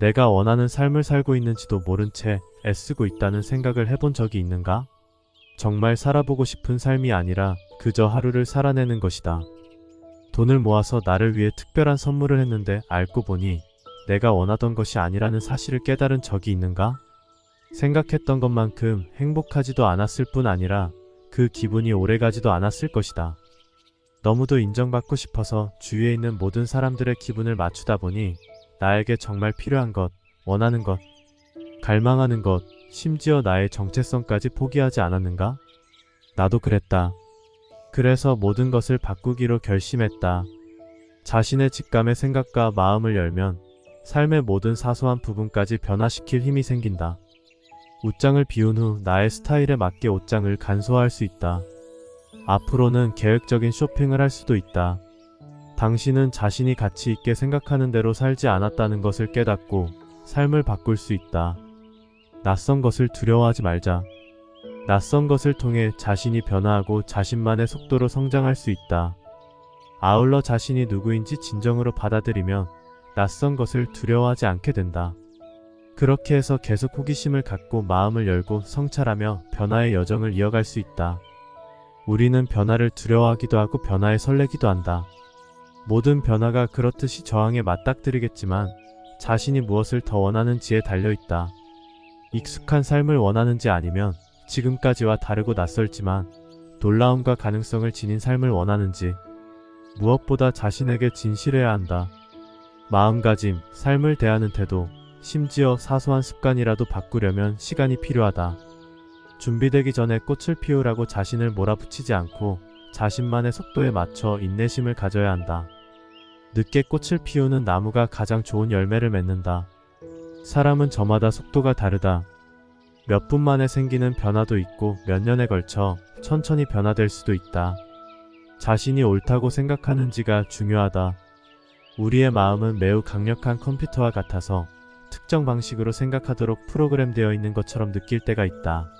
내가 원하는 삶을 살고 있는지도 모른 채 애쓰고 있다는 생각을 해본 적이 있는가? 정말 살아보고 싶은 삶이 아니라 그저 하루를 살아내는 것이다. 돈을 모아서 나를 위해 특별한 선물을 했는데 알고 보니 내가 원하던 것이 아니라는 사실을 깨달은 적이 있는가? 생각했던 것만큼 행복하지도 않았을 뿐 아니라 그 기분이 오래가지도 않았을 것이다. 너무도 인정받고 싶어서 주위에 있는 모든 사람들의 기분을 맞추다 보니 나에게 정말 필요한 것, 원하는 것, 갈망하는 것, 심지어 나의 정체성까지 포기하지 않았는가? 나도 그랬다. 그래서 모든 것을 바꾸기로 결심했다. 자신의 직감의 생각과 마음을 열면 삶의 모든 사소한 부분까지 변화시킬 힘이 생긴다. 옷장을 비운 후 나의 스타일에 맞게 옷장을 간소화할 수 있다. 앞으로는 계획적인 쇼핑을 할 수도 있다. 당신은 자신이 가치 있게 생각하는 대로 살지 않았다는 것을 깨닫고 삶을 바꿀 수 있다. 낯선 것을 두려워하지 말자. 낯선 것을 통해 자신이 변화하고 자신만의 속도로 성장할 수 있다. 아울러 자신이 누구인지 진정으로 받아들이면 낯선 것을 두려워하지 않게 된다. 그렇게 해서 계속 호기심을 갖고 마음을 열고 성찰하며 변화의 여정을 이어갈 수 있다. 우리는 변화를 두려워하기도 하고 변화에 설레기도 한다. 모든 변화가 그렇듯이 저항에 맞닥뜨리겠지만 자신이 무엇을 더 원하는지에 달려있다. 익숙한 삶을 원하는지 아니면 지금까지와 다르고 낯설지만 놀라움과 가능성을 지닌 삶을 원하는지, 무엇보다 자신에게 진실해야 한다. 마음가짐, 삶을 대하는 태도, 심지어 사소한 습관이라도 바꾸려면 시간이 필요하다. 준비되기 전에 꽃을 피우라고 자신을 몰아붙이지 않고 자신만의 속도에 맞춰 인내심을 가져야 한다. 늦게 꽃을 피우는 나무가 가장 좋은 열매를 맺는다. 사람은 저마다 속도가 다르다. 몇 분 만에 생기는 변화도 있고 몇 년에 걸쳐 천천히 변화될 수도 있다. 자신이 옳다고 생각하는지가 중요하다. 우리의 마음은 매우 강력한 컴퓨터와 같아서 특정 방식으로 생각하도록 프로그램되어 있는 것처럼 느낄 때가 있다.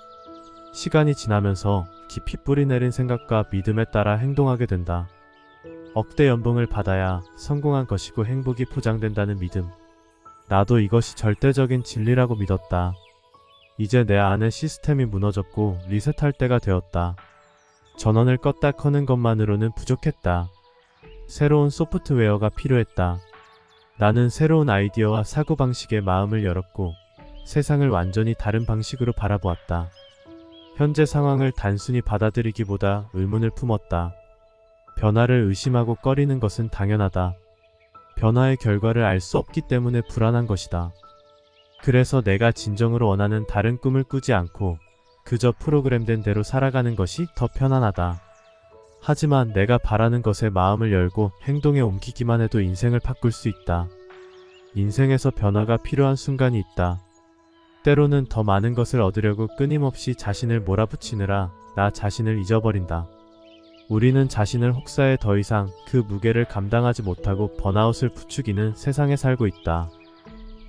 시간이 지나면서 깊이 뿌리내린 생각과 믿음에 따라 행동하게 된다. 억대 연봉을 받아야 성공한 것이고 행복이 포장된다는 믿음. 나도 이것이 절대적인 진리라고 믿었다. 이제 내 안의 시스템이 무너졌고 리셋할 때가 되었다. 전원을 껐다 켜는 것만으로는 부족했다. 새로운 소프트웨어가 필요했다. 나는 새로운 아이디어와 사고방식에 마음을 열었고 세상을 완전히 다른 방식으로 바라보았다. 현재 상황을 단순히 받아들이기보다 의문을 품었다. 변화를 의심하고 꺼리는 것은 당연하다. 변화의 결과를 알 수 없기 때문에 불안한 것이다. 그래서 내가 진정으로 원하는 다른 꿈을 꾸지 않고 그저 프로그램된 대로 살아가는 것이 더 편안하다. 하지만 내가 바라는 것에 마음을 열고 행동에 옮기기만 해도 인생을 바꿀 수 있다. 인생에서 변화가 필요한 순간이 있다. 때로는 더 많은 것을 얻으려고 끊임없이 자신을 몰아붙이느라 나 자신을 잊어버린다. 우리는 자신을 혹사해 더 이상 그 무게를 감당하지 못하고 번아웃을 부추기는 세상에 살고 있다.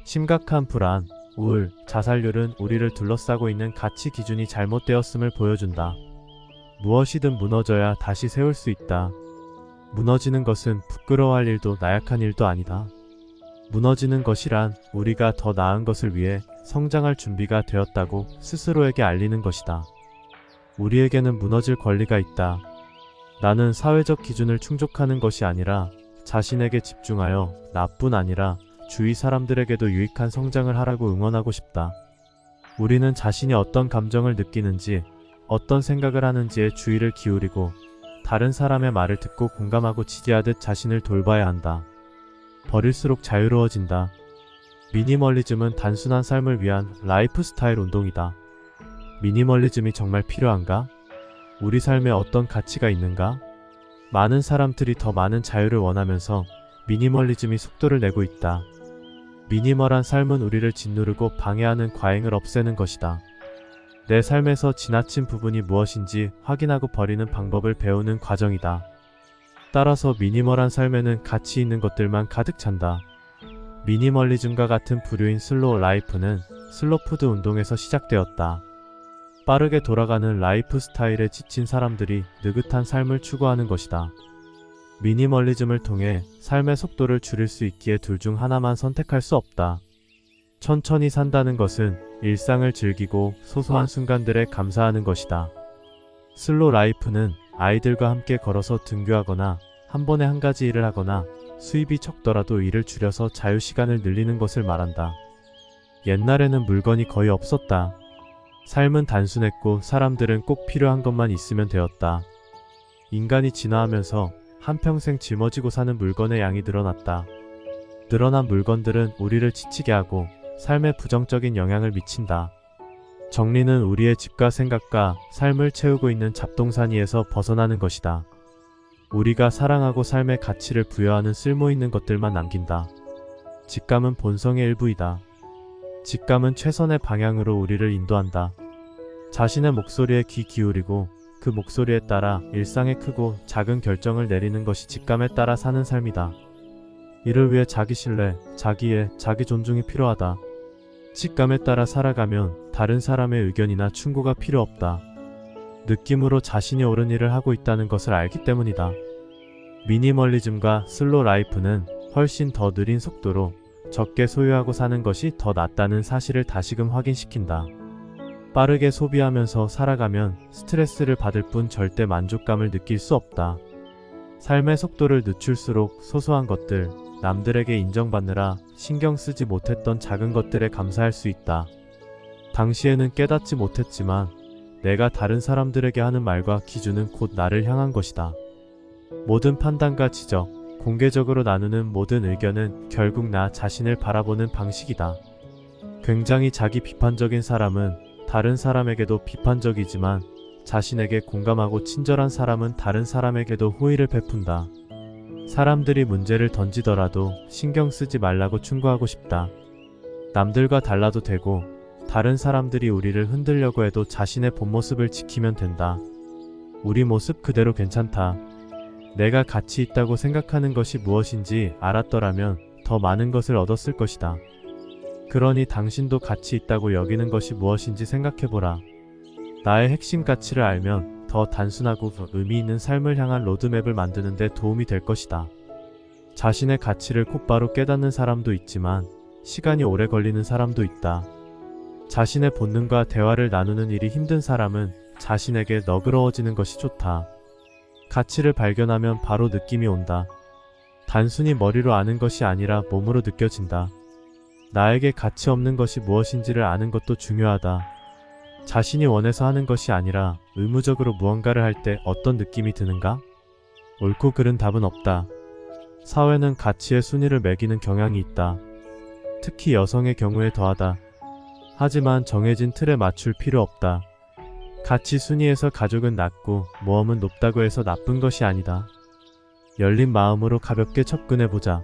심각한 불안, 우울, 자살률은 우리를 둘러싸고 있는 가치 기준이 잘못되었음을 보여준다. 무엇이든 무너져야 다시 세울 수 있다. 무너지는 것은 부끄러워할 일도 나약한 일도 아니다. 무너지는 것이란 우리가 더 나은 것을 위해 성장할 준비가 되었다고 스스로에게 알리는 것이다. 우리에게는 무너질 권리가 있다. 나는 사회적 기준을 충족하는 것이 아니라 자신에게 집중하여 나뿐 아니라 주위 사람들에게도 유익한 성장을 하라고 응원하고 싶다. 우리는 자신이 어떤 감정을 느끼는지, 어떤 생각을 하는지에 주의를 기울이고 다른 사람의 말을 듣고 공감하고 지지하듯 자신을 돌봐야 한다. 버릴수록 자유로워진다. 미니멀리즘은 단순한 삶을 위한 라이프 스타일 운동이다. 미니멀리즘이 정말 필요한가? 우리 삶에 어떤 가치가 있는가? 많은 사람들이 더 많은 자유를 원하면서 미니멀리즘이 속도를 내고 있다. 미니멀한 삶은 우리를 짓누르고 방해하는 과잉을 없애는 것이다. 내 삶에서 지나친 부분이 무엇인지 확인하고 버리는 방법을 배우는 과정이다. 따라서 미니멀한 삶에는 가치 있는 것들만 가득 찬다. 미니멀리즘과 같은 부류인 슬로우 라이프는 슬로푸드 운동에서 시작되었다. 빠르게 돌아가는 라이프 스타일에 지친 사람들이 느긋한 삶을 추구하는 것이다. 미니멀리즘을 통해 삶의 속도를 줄일 수 있기에 둘 중 하나만 선택할 수 없다. 천천히 산다는 것은 일상을 즐기고 소소한 순간들에 감사하는 것이다. 슬로 라이프는 아이들과 함께 걸어서 등교하거나 한 번에 한 가지 일을 하거나 수입이 적더라도 일을 줄여서 자유시간을 늘리는 것을 말한다. 옛날에는 물건이 거의 없었다. 삶은 단순했고 사람들은 꼭 필요한 것만 있으면 되었다. 인간이 진화하면서 한평생 짊어지고 사는 물건의 양이 늘어났다. 늘어난 물건들은 우리를 지치게 하고 삶에 부정적인 영향을 미친다. 정리는 우리의 집과 생각과 삶을 채우고 있는 잡동사니에서 벗어나는 것이다. 우리가 사랑하고 삶의 가치를 부여하는 쓸모있는 것들만 남긴다. 직감은 본성의 일부이다. 직감은 최선의 방향으로 우리를 인도한다. 자신의 목소리에 귀 기울이고 그 목소리에 따라 일상의 크고 작은 결정을 내리는 것이 직감에 따라 사는 삶이다. 이를 위해 자기 신뢰, 자기 이해, 자기 존중이 필요하다. 직감에 따라 살아가면 다른 사람의 의견이나 충고가 필요 없다. 느낌으로 자신이 옳은 일을 하고 있다는 것을 알기 때문이다. 미니멀리즘과 슬로 라이프는 훨씬 더 느린 속도로 적게 소유하고 사는 것이 더 낫다는 사실을 다시금 확인시킨다. 빠르게 소비하면서 살아가면 스트레스를 받을 뿐 절대 만족감을 느낄 수 없다. 삶의 속도를 늦출수록 소소한 것들, 남들에게 인정받느라 신경 쓰지 못했던 작은 것들에 감사할 수 있다. 당시에는 깨닫지 못했지만 내가 다른 사람들에게 하는 말과 기준은 곧 나를 향한 것이다. 모든 판단과 지적, 공개적으로 나누는 모든 의견은 결국 나 자신을 바라보는 방식이다. 굉장히 자기 비판적인 사람은 다른 사람에게도 비판적이지만 자신에게 공감하고 친절한 사람은 다른 사람에게도 호의를 베푼다. 사람들이 문제를 던지더라도 신경 쓰지 말라고 충고하고 싶다. 남들과 달라도 되고 다른 사람들이 우리를 흔들려고 해도 자신의 본 모습을 지키면 된다. 우리 모습 그대로 괜찮다. 내가 가치 있다고 생각하는 것이 무엇인지 알았더라면 더 많은 것을 얻었을 것이다. 그러니 당신도 가치 있다고 여기는 것이 무엇인지 생각해보라. 나의 핵심 가치를 알면 더 단순하고 의미 있는 삶을 향한 로드맵을 만드는 데 도움이 될 것이다. 자신의 가치를 곧바로 깨닫는 사람도 있지만 시간이 오래 걸리는 사람도 있다. 자신의 본능과 대화를 나누는 일이 힘든 사람은 자신에게 너그러워지는 것이 좋다. 가치를 발견하면 바로 느낌이 온다. 단순히 머리로 아는 것이 아니라 몸으로 느껴진다. 나에게 가치 없는 것이 무엇인지를 아는 것도 중요하다. 자신이 원해서 하는 것이 아니라 의무적으로 무언가를 할 때 어떤 느낌이 드는가? 옳고 그른 답은 없다. 사회는 가치의 순위를 매기는 경향이 있다. 특히 여성의 경우에 더하다. 하지만 정해진 틀에 맞출 필요 없다. 가치 순위에서 가족은 낮고 모험은 높다고 해서 나쁜 것이 아니다. 열린 마음으로 가볍게 접근해보자.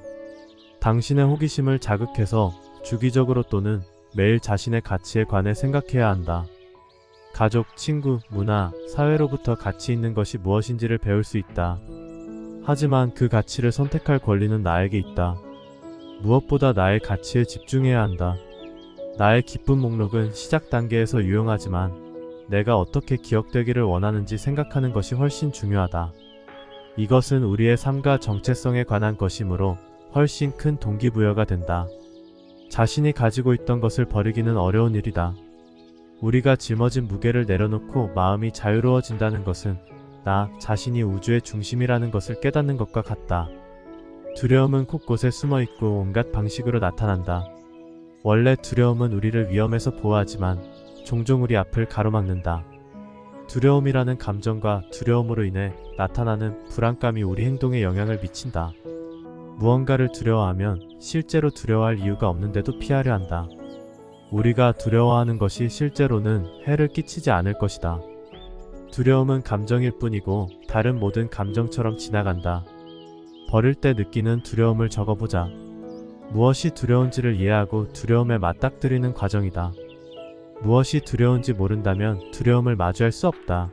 당신의 호기심을 자극해서 주기적으로 또는 매일 자신의 가치에 관해 생각해야 한다. 가족, 친구, 문화, 사회로부터 가치 있는 것이 무엇인지를 배울 수 있다. 하지만 그 가치를 선택할 권리는 나에게 있다. 무엇보다 나의 가치에 집중해야 한다. 나의 기쁨 목록은 시작 단계에서 유용하지만 내가 어떻게 기억되기를 원하는지 생각하는 것이 훨씬 중요하다. 이것은 우리의 삶과 정체성에 관한 것이므로 훨씬 큰 동기부여가 된다. 자신이 가지고 있던 것을 버리기는 어려운 일이다. 우리가 짊어진 무게를 내려놓고 마음이 자유로워진다는 것은 나 자신이 우주의 중심이라는 것을 깨닫는 것과 같다. 두려움은 곳곳에 숨어있고 온갖 방식으로 나타난다. 원래 두려움은 우리를 위험에서 보호하지만 종종 우리 앞을 가로막는다. 두려움이라는 감정과 두려움으로 인해 나타나는 불안감이 우리 행동에 영향을 미친다. 무언가를 두려워하면 실제로 두려워할 이유가 없는데도 피하려 한다. 우리가 두려워하는 것이 실제로는 해를 끼치지 않을 것이다. 두려움은 감정일 뿐이고 다른 모든 감정처럼 지나간다. 버릴 때 느끼는 두려움을 적어보자. 무엇이 두려운지를 이해하고 두려움에 맞닥뜨리는 과정이다. 무엇이 두려운지 모른다면 두려움을 마주할 수 없다.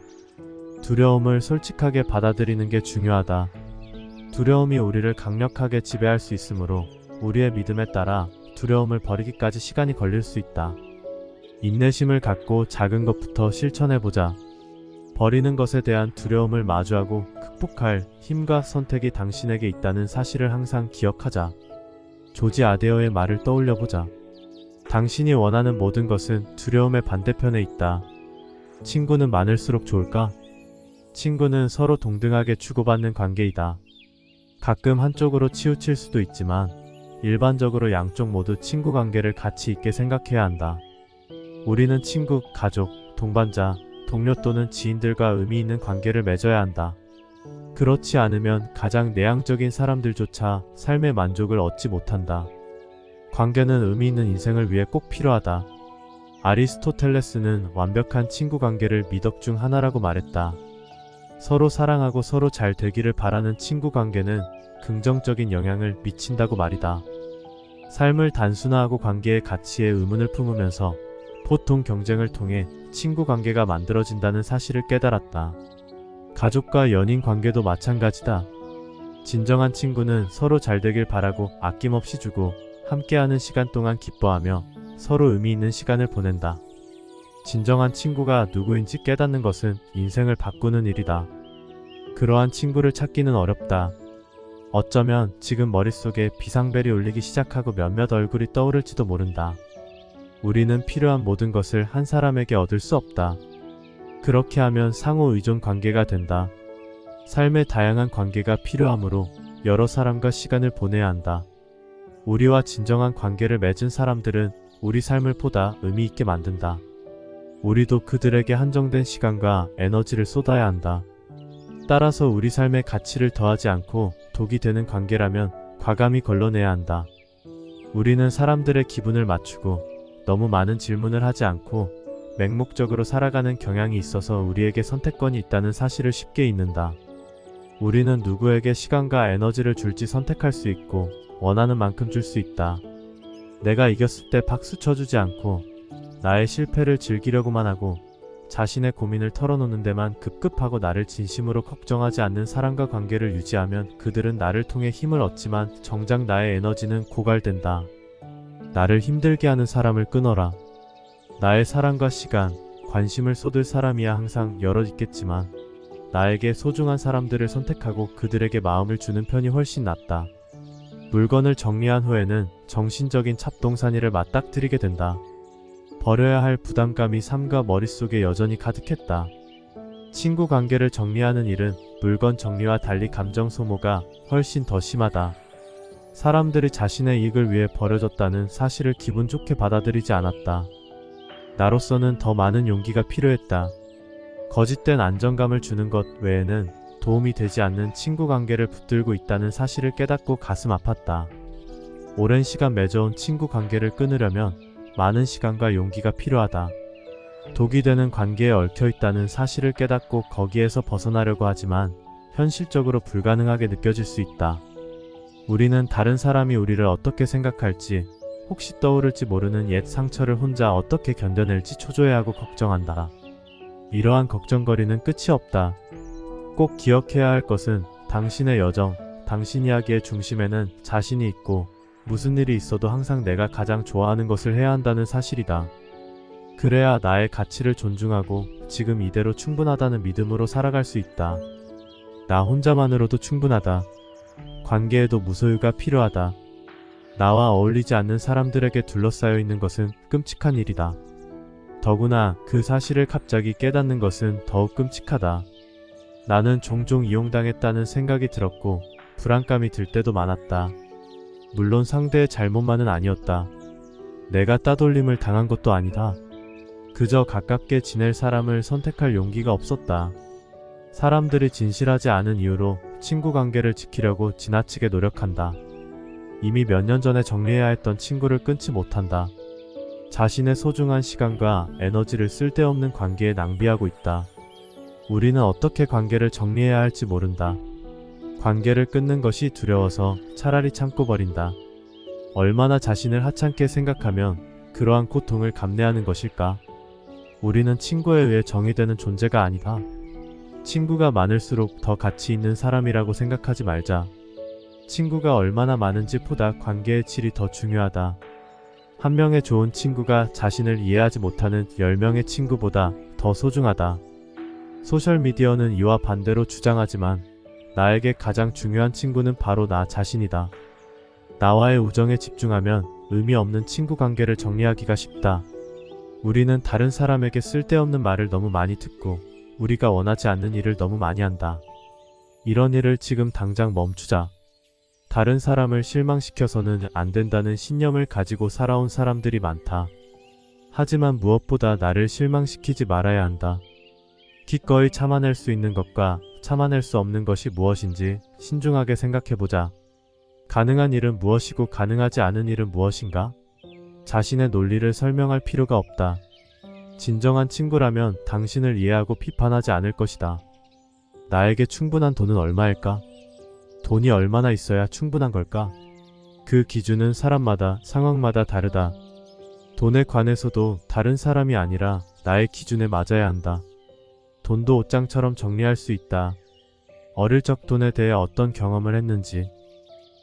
두려움을 솔직하게 받아들이는 게 중요하다. 두려움이 우리를 강력하게 지배할 수 있으므로 우리의 믿음에 따라 두려움을 버리기까지 시간이 걸릴 수 있다. 인내심을 갖고 작은 것부터 실천해보자. 버리는 것에 대한 두려움을 마주하고 극복할 힘과 선택이 당신에게 있다는 사실을 항상 기억하자. 조지 아데어의 말을 떠올려보자. 당신이 원하는 모든 것은 두려움의 반대편에 있다. 친구는 많을수록 좋을까? 친구는 서로 동등하게 주고받는 관계이다. 가끔 한쪽으로 치우칠 수도 있지만 일반적으로 양쪽 모두 친구 관계를 가치 있게 생각해야 한다. 우리는 친구, 가족, 동반자, 동료 또는 지인들과 의미 있는 관계를 맺어야 한다. 그렇지 않으면 가장 내향적인 사람들조차 삶의 만족을 얻지 못한다. 관계는 의미 있는 인생을 위해 꼭 필요하다. 아리스토텔레스는 완벽한 친구 관계를 미덕 중 하나라고 말했다. 서로 사랑하고 서로 잘 되기를 바라는 친구 관계는 긍정적인 영향을 미친다고 말이다. 삶을 단순화하고 관계의 가치에 의문을 품으면서 보통 경쟁을 통해 친구 관계가 만들어진다는 사실을 깨달았다. 가족과 연인 관계도 마찬가지다. 진정한 친구는 서로 잘 되길 바라고 아낌없이 주고 함께하는 시간 동안 기뻐하며 서로 의미 있는 시간을 보낸다. 진정한 친구가 누구인지 깨닫는 것은 인생을 바꾸는 일이다. 그러한 친구를 찾기는 어렵다. 어쩌면 지금 머릿속에 비상벨이 울리기 시작하고 몇몇 얼굴이 떠오를지도 모른다. 우리는 필요한 모든 것을 한 사람에게 얻을 수 없다. 그렇게 하면 상호 의존 관계가 된다. 삶의 다양한 관계가 필요하므로 여러 사람과 시간을 보내야 한다. 우리와 진정한 관계를 맺은 사람들은 우리 삶을 보다 의미 있게 만든다. 우리도 그들에게 한정된 시간과 에너지를 쏟아야 한다. 따라서 우리 삶의 가치를 더하지 않고 독이 되는 관계라면 과감히 걸러내야 한다. 우리는 사람들의 기분을 맞추고 너무 많은 질문을 하지 않고 맹목적으로 살아가는 경향이 있어서 우리에게 선택권이 있다는 사실을 쉽게 잊는다. 우리는 누구에게 시간과 에너지를 줄지 선택할 수 있고 원하는 만큼 줄 수 있다. 내가 이겼을 때 박수 쳐주지 않고 나의 실패를 즐기려고만 하고 자신의 고민을 털어놓는 데만 급급하고 나를 진심으로 걱정하지 않는 사람과 관계를 유지하면 그들은 나를 통해 힘을 얻지만 정작 나의 에너지는 고갈된다. 나를 힘들게 하는 사람을 끊어라. 나의 사랑과 시간, 관심을 쏟을 사람이야 항상 여럿 있겠지만 나에게 소중한 사람들을 선택하고 그들에게 마음을 주는 편이 훨씬 낫다. 물건을 정리한 후에는 정신적인 잡동사니를 맞닥뜨리게 된다. 버려야 할 부담감이 삶과 머릿속에 여전히 가득했다. 친구 관계를 정리하는 일은 물건 정리와 달리 감정 소모가 훨씬 더 심하다. 사람들이 자신의 이익을 위해 버려졌다는 사실을 기분 좋게 받아들이지 않았다. 나로서는 더 많은 용기가 필요했다. 거짓된 안정감을 주는 것 외에는 도움이 되지 않는 친구 관계를 붙들고 있다는 사실을 깨닫고 가슴 아팠다. 오랜 시간 맺어온 친구 관계를 끊으려면 많은 시간과 용기가 필요하다. 독이 되는 관계에 얽혀 있다는 사실을 깨닫고 거기에서 벗어나려고 하지만 현실적으로 불가능하게 느껴질 수 있다. 우리는 다른 사람이 우리를 어떻게 생각할지, 혹시 떠오를지 모르는 옛 상처를 혼자 어떻게 견뎌낼지 초조해하고 걱정한다. 이러한 걱정거리는 끝이 없다. 꼭 기억해야 할 것은 당신의 여정, 당신 이야기의 중심에는 자신이 있고 무슨 일이 있어도 항상 내가 가장 좋아하는 것을 해야 한다는 사실이다. 그래야 나의 가치를 존중하고 지금 이대로 충분하다는 믿음으로 살아갈 수 있다. 나 혼자만으로도 충분하다. 관계에도 무소유가 필요하다. 나와 어울리지 않는 사람들에게 둘러싸여 있는 것은 끔찍한 일이다. 더구나 그 사실을 갑자기 깨닫는 것은 더욱 끔찍하다. 나는 종종 이용당했다는 생각이 들었고 불안감이 들 때도 많았다. 물론 상대의 잘못만은 아니었다. 내가 따돌림을 당한 것도 아니다. 그저 가깝게 지낼 사람을 선택할 용기가 없었다. 사람들이 진실하지 않은 이유로 친구 관계를 지키려고 지나치게 노력한다. 이미 몇 년 전에 정리해야 했던 친구를 끊지 못한다. 자신의 소중한 시간과 에너지를 쓸데없는 관계에 낭비하고 있다. 우리는 어떻게 관계를 정리해야 할지 모른다. 관계를 끊는 것이 두려워서 차라리 참고 버린다. 얼마나 자신을 하찮게 생각하면 그러한 고통을 감내하는 것일까? 우리는 친구에 의해 정의되는 존재가 아니다. 친구가 많을수록 더 가치 있는 사람이라고 생각하지 말자. 친구가 얼마나 많은지 보다 관계의 질이 더 중요하다. 한 명의 좋은 친구가 자신을 이해하지 못하는 10명의 친구보다 더 소중하다. 소셜미디어는 이와 반대로 주장하지만 나에게 가장 중요한 친구는 바로 나 자신이다. 나와의 우정에 집중하면 의미 없는 친구 관계를 정리하기가 쉽다. 우리는 다른 사람에게 쓸데없는 말을 너무 많이 듣고 우리가 원하지 않는 일을 너무 많이 한다. 이런 일을 지금 당장 멈추자. 다른 사람을 실망시켜서는 안 된다는 신념을 가지고 살아온 사람들이 많다. 하지만 무엇보다 나를 실망시키지 말아야 한다. 기꺼이 참아낼 수 있는 것과 참아낼 수 없는 것이 무엇인지 신중하게 생각해보자. 가능한 일은 무엇이고 가능하지 않은 일은 무엇인가? 자신의 논리를 설명할 필요가 없다. 진정한 친구라면 당신을 이해하고 비판하지 않을 것이다. 나에게 충분한 돈은 얼마일까? 돈이 얼마나 있어야 충분한 걸까? 그 기준은 사람마다, 상황마다 다르다. 돈에 관해서도 다른 사람이 아니라 나의 기준에 맞아야 한다. 돈도 옷장처럼 정리할 수 있다. 어릴 적 돈에 대해 어떤 경험을 했는지,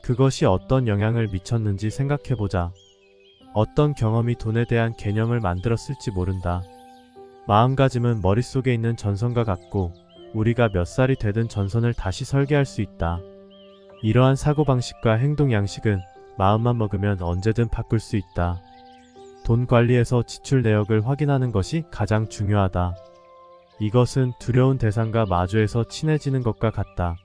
그것이 어떤 영향을 미쳤는지 생각해보자. 어떤 경험이 돈에 대한 개념을 만들었을지 모른다. 마음가짐은 머릿속에 있는 전선과 같고 우리가 몇 살이 되든 전선을 다시 설계할 수 있다. 이러한 사고방식과 행동 양식은 마음만 먹으면 언제든 바꿀 수 있다. 돈 관리에서 지출 내역을 확인하는 것이 가장 중요하다. 이것은 두려운 대상과 마주해서 친해지는 것과 같다.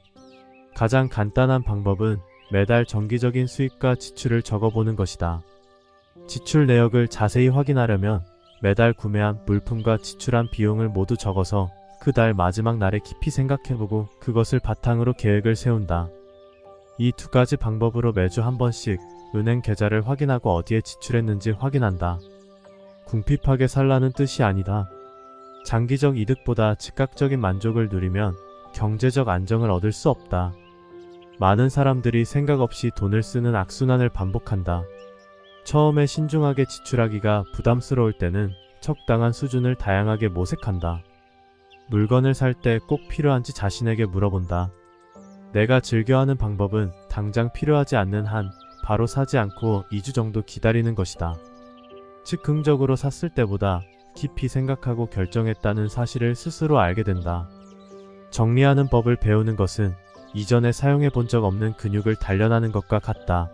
가장 간단한 방법은 매달 정기적인 수입과 지출을 적어보는 것이다. 지출 내역을 자세히 확인하려면 매달 구매한 물품과 지출한 비용을 모두 적어서 그 달 마지막 날에 깊이 생각해보고 그것을 바탕으로 계획을 세운다. 이 두 가지 방법으로 매주 한 번씩 은행 계좌를 확인하고 어디에 지출했는지 확인한다. 궁핍하게 살라는 뜻이 아니다. 장기적 이득보다 즉각적인 만족을 누리면 경제적 안정을 얻을 수 없다. 많은 사람들이 생각 없이 돈을 쓰는 악순환을 반복한다. 처음에 신중하게 지출하기가 부담스러울 때는 적당한 수준을 다양하게 모색한다. 물건을 살 때 꼭 필요한지 자신에게 물어본다. 내가 즐겨하는 방법은 당장 필요하지 않는 한 바로 사지 않고 2주 정도 기다리는 것이다. 즉흥적으로 샀을 때보다 깊이 생각하고 결정했다는 사실을 스스로 알게 된다. 정리하는 법을 배우는 것은 이전에 사용해 본 적 없는 근육을 단련하는 것과 같다.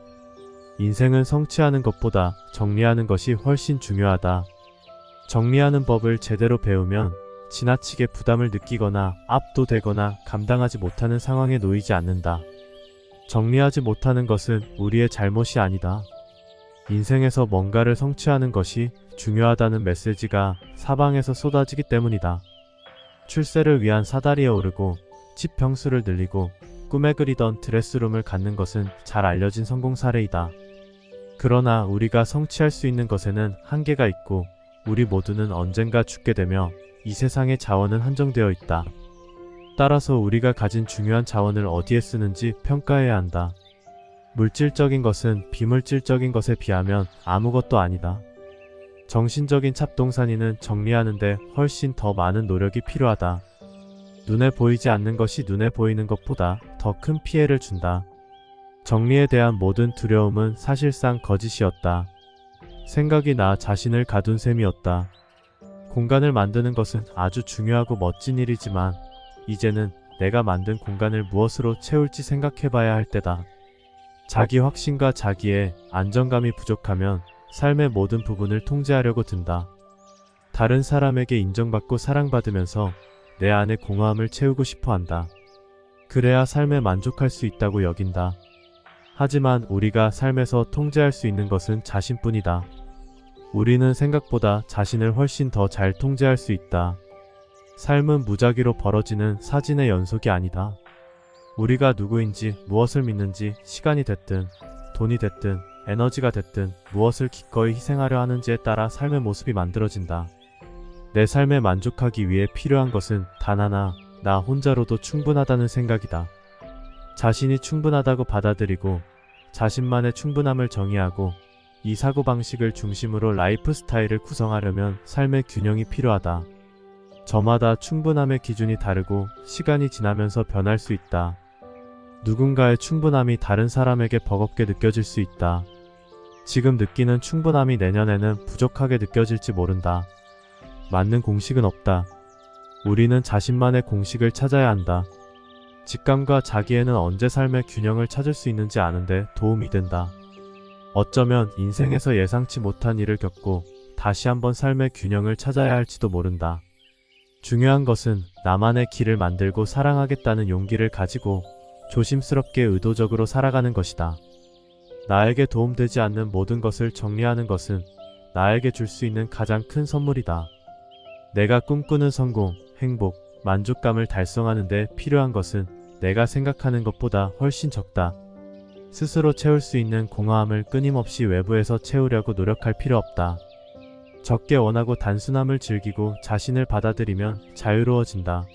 인생은 성취하는 것보다 정리하는 것이 훨씬 중요하다. 정리하는 법을 제대로 배우면 지나치게 부담을 느끼거나 압도되거나 감당하지 못하는 상황에 놓이지 않는다. 정리하지 못하는 것은 우리의 잘못이 아니다. 인생에서 뭔가를 성취하는 것이 중요하다는 메시지가 사방에서 쏟아지기 때문이다. 출세를 위한 사다리에 오르고 집 평수를 늘리고 꿈에 그리던 드레스룸을 갖는 것은 잘 알려진 성공 사례이다. 그러나 우리가 성취할 수 있는 것에는 한계가 있고 우리 모두는 언젠가 죽게 되며 이 세상의 자원은 한정되어 있다. 따라서 우리가 가진 중요한 자원을 어디에 쓰는지 평가해야 한다. 물질적인 것은 비물질적인 것에 비하면 아무것도 아니다. 정신적인 잡동사니는 정리하는데 훨씬 더 많은 노력이 필요하다. 눈에 보이지 않는 것이 눈에 보이는 것보다 더 큰 피해를 준다. 정리에 대한 모든 두려움은 사실상 거짓이었다. 생각이 나 자신을 가둔 셈이었다. 공간을 만드는 것은 아주 중요하고 멋진 일이지만 이제는 내가 만든 공간을 무엇으로 채울지 생각해봐야 할 때다. 자기 확신과 자기의 안정감이 부족하면 삶의 모든 부분을 통제하려고 든다. 다른 사람에게 인정받고 사랑받으면서 내 안의 공허함을 채우고 싶어 한다. 그래야 삶에 만족할 수 있다고 여긴다. 하지만 우리가 삶에서 통제할 수 있는 것은 자신뿐이다. 우리는 생각보다 자신을 훨씬 더 잘 통제할 수 있다. 삶은 무작위로 벌어지는 사진의 연속이 아니다. 우리가 누구인지, 무엇을 믿는지, 시간이 됐든, 돈이 됐든, 에너지가 됐든, 무엇을 기꺼이 희생하려 하는지에 따라 삶의 모습이 만들어진다. 내 삶에 만족하기 위해 필요한 것은 단 하나, 나 혼자로도 충분하다는 생각이다. 자신이 충분하다고 받아들이고 자신만의 충분함을 정의하고 이 사고방식을 중심으로 라이프 스타일을 구성하려면 삶의 균형이 필요하다. 저마다 충분함의 기준이 다르고 시간이 지나면서 변할 수 있다. 누군가의 충분함이 다른 사람에게 버겁게 느껴질 수 있다. 지금 느끼는 충분함이 내년에는 부족하게 느껴질지 모른다. 맞는 공식은 없다. 우리는 자신만의 공식을 찾아야 한다. 직감과 자기애는 언제 삶의 균형을 찾을 수 있는지 아는데 도움이 된다. 어쩌면 인생에서 예상치 못한 일을 겪고 다시 한번 삶의 균형을 찾아야 할지도 모른다. 중요한 것은 나만의 길을 만들고 사랑하겠다는 용기를 가지고 조심스럽게 의도적으로 살아가는 것이다. 나에게 도움되지 않는 모든 것을 정리하는 것은 나에게 줄 수 있는 가장 큰 선물이다. 내가 꿈꾸는 성공, 행복, 만족감을 달성하는 데 필요한 것은 내가 생각하는 것보다 훨씬 적다. 스스로 채울 수 있는 공허함을 끊임없이 외부에서 채우려고 노력할 필요 없다. 적게 원하고 단순함을 즐기고 자신을 받아들이면 자유로워진다.